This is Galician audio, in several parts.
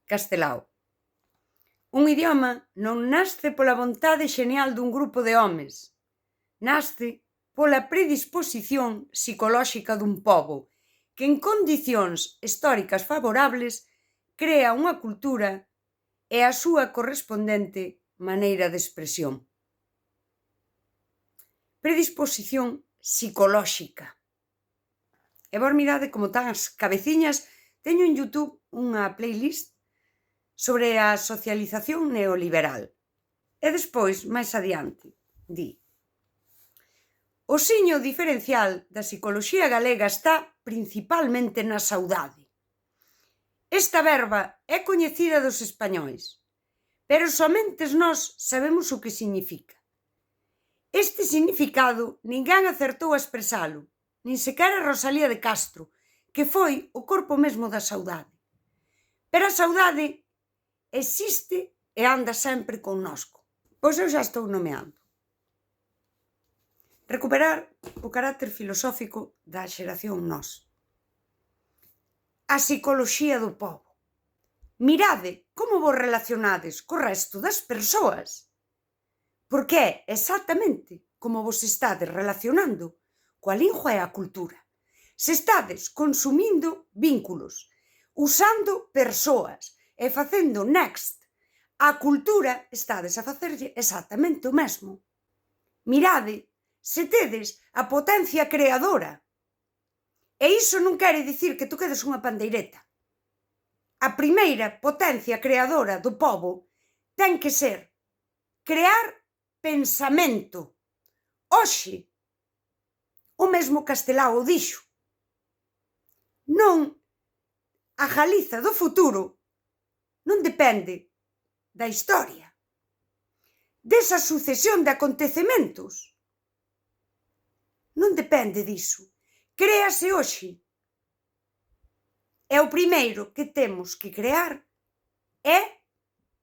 Castelao. Un idioma non nasce pola vontade xenial dun grupo de homes, nasce pola predisposición psicolóxica dun pobo que en condicións históricas favorables crea unha cultura e a súa correspondente maneira de expresión. Predisposición psicolóxica. E vos mirade como tan as cabeciñas. Teño en YouTube unha playlist sobre a socialización neoliberal. E despois, máis adiante, di: o siño diferencial da psicoloxía galega está principalmente na saudade. Esta verba é coñecida dos españois, pero somentes nós sabemos o que significa. Este significado ninguén acertou a expresalo, nin sequera Rosalía de Castro, que foi o corpo mesmo da saudade. Pero a saudade existe e anda sempre connosco. Pois eu xa estou nomeando. Recuperar o carácter filosófico da xeración nós. A psicoloxía do pobo. Mirade como vos relacionades co resto das persoas, porque é exactamente como vos estades relacionando coa lingua e a cultura. Se estades consumindo vínculos, usando persoas e facendo next a cultura, estades a facerlle exactamente o mesmo. Mirade se tedes a potencia creadora. E iso non quere dicir que tú quedes unha pandeireta. A primeira potencia creadora do pobo ten que ser crear pensamento. Hoxe, o mesmo Castelao dixo: non, a Galiza do futuro non depende da historia, desa sucesión de acontecementos. Non depende diso. Créase hoxe. E o primeiro que temos que crear é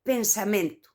pensamento.